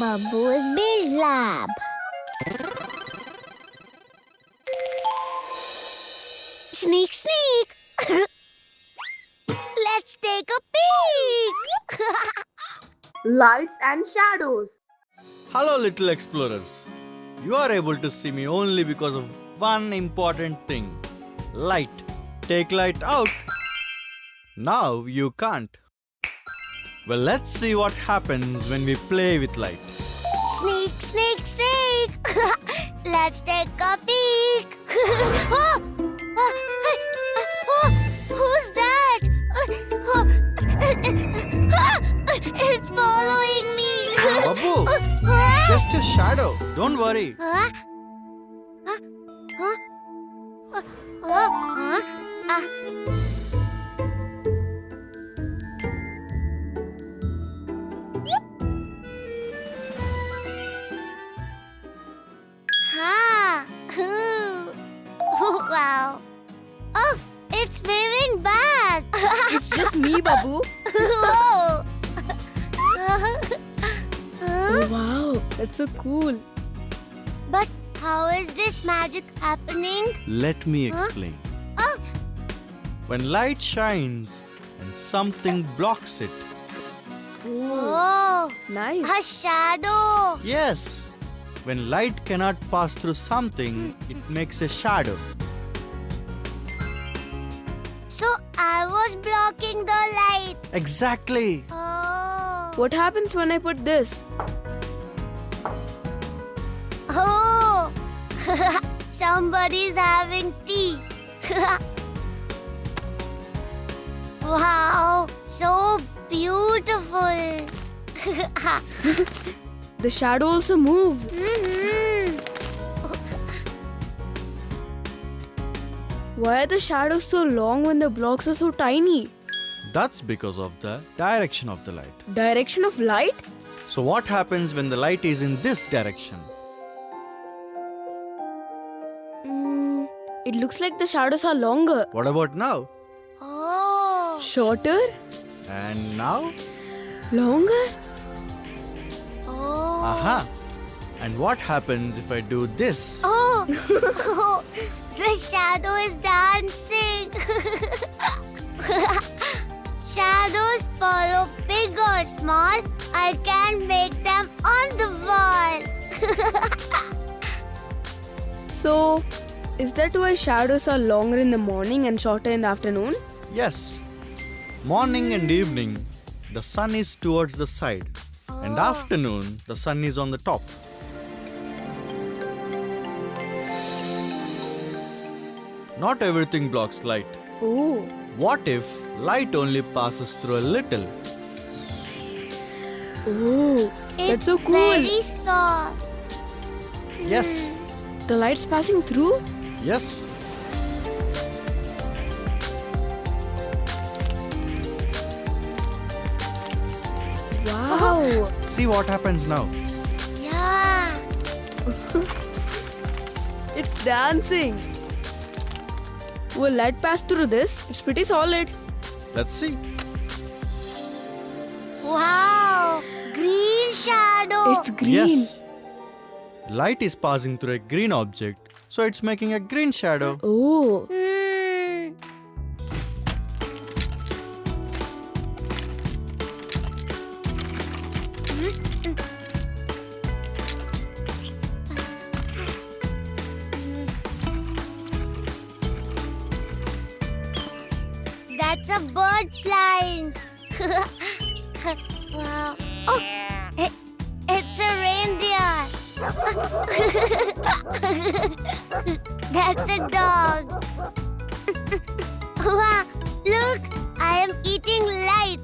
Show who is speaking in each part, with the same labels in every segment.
Speaker 1: Babbu's Build Lab. Sneak, sneak. Let's take a peek.
Speaker 2: Lights and shadows.
Speaker 3: Hello, little explorers. You are able to see me only because of one important thing: light. Take light out. Now you can't. Well, let's see what happens when we play with light.
Speaker 1: Sneak, sneak, sneak. Let's take a peek. Oh! Who's that? It's following me.
Speaker 3: Babbu, just a shadow. Don't worry.
Speaker 1: Huh? Huh? Huh? Huh? Ah. Ha! Wow. Oh, it's waving back.
Speaker 2: It's just me, Babbu.
Speaker 1: Whoa.
Speaker 2: Oh, wow. That's so cool.
Speaker 1: But how is this magic happening?
Speaker 3: Let me explain.
Speaker 1: Oh,
Speaker 3: When light shines and something blocks it.
Speaker 1: oh,
Speaker 2: Nice.
Speaker 1: a shadow.
Speaker 3: Yes. When light cannot pass through something, it makes a shadow.
Speaker 1: So I was blocking the light.
Speaker 3: Exactly.
Speaker 1: Oh.
Speaker 2: What happens when I put this?
Speaker 1: Oh. Somebody's having tea. Wow, so beautiful.
Speaker 2: The shadow also moves.
Speaker 1: Mhm.
Speaker 2: Why are the shadows so long when the blocks are so tiny?
Speaker 3: That's because of the direction of the light.
Speaker 2: Direction of light?
Speaker 3: So what happens when the light is in this direction?
Speaker 2: It looks like the shadows are longer.
Speaker 3: What about now?
Speaker 1: Oh.
Speaker 2: Shorter?
Speaker 3: And now?
Speaker 2: Longer?
Speaker 1: Oh.
Speaker 3: Aha! And what happens if I do this?
Speaker 1: Oh. The shadow is dancing. Shadows follow big or small. I can make them on the wall.
Speaker 2: So, is that why shadows are longer in the morning and shorter in the afternoon?
Speaker 3: Yes. Morning and evening, the sun is towards the side. And afternoon, the sun is on the top. Not everything blocks light.
Speaker 2: Oh.
Speaker 3: What if light only passes through a little?
Speaker 2: Oh. That's so cool.
Speaker 1: Very soft.
Speaker 3: Yes.
Speaker 2: The light's passing through?
Speaker 3: Yes.
Speaker 2: Wow.
Speaker 3: See what happens now.
Speaker 1: Yeah.
Speaker 2: It's dancing. Will light pass through this? It's pretty solid.
Speaker 3: Let's see.
Speaker 1: Wow. Green shadow.
Speaker 2: It's green.
Speaker 3: Yes. Light is passing through a green object, so it's making a green shadow.
Speaker 2: Oh.
Speaker 1: Hmm. That's a bird flying. Wow. Oh, it's a reindeer. That's a dog. Wow, look, I am eating light.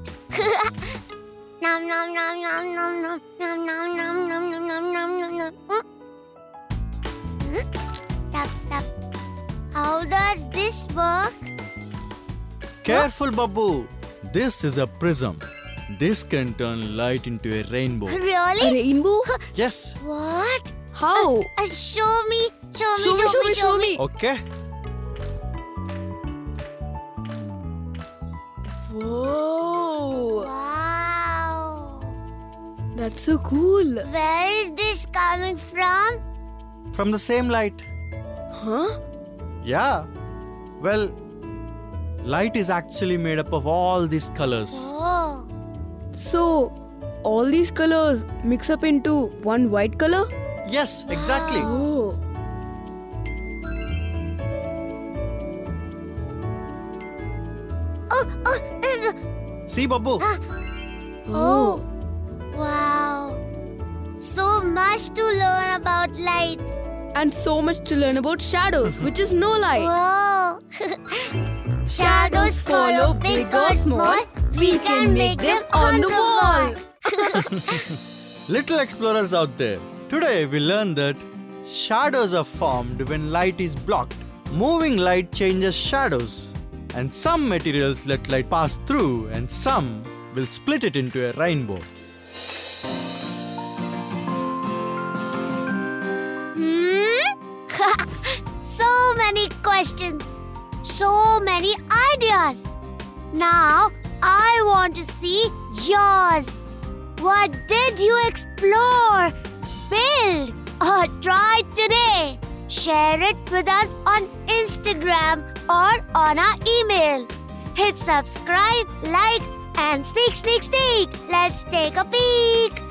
Speaker 1: Nom nom nom nom nom nom nom nom nom nom nom nom nom nom nom. Tap tap. How does this work?
Speaker 3: Careful, Babbu. This is a prism. This can turn light into a rainbow.
Speaker 2: A
Speaker 1: Really?
Speaker 2: rainbow?
Speaker 3: Yes.
Speaker 1: What?
Speaker 2: How?
Speaker 1: Show me.
Speaker 2: Show me.
Speaker 3: Okay.
Speaker 2: Whoa.
Speaker 1: Wow.
Speaker 2: That's so cool.
Speaker 1: Where is this coming from?
Speaker 3: From the same light.
Speaker 2: Huh?
Speaker 3: Yeah. Well, light is actually made up of all these colors.
Speaker 1: Oh.
Speaker 2: So, all these colors mix up into one white color?
Speaker 3: Yes, exactly.
Speaker 2: Oh.
Speaker 3: See, Babbu?
Speaker 1: Oh. Wow. So much to learn about light.
Speaker 2: And so much to learn about shadows, which is no light.
Speaker 1: Wow. Shadows follow big or small. We can make them on the wall.
Speaker 3: Little explorers out there, today we learned that shadows are formed when light is blocked. Moving light changes shadows, and some materials let light pass through, and some will split it into a rainbow.
Speaker 1: So many questions, so many ideas. Now I want to see yours. What did you explore, build, or try today? Share it with us on Instagram or on our email. Hit subscribe, like, and sneak. Let's take a peek.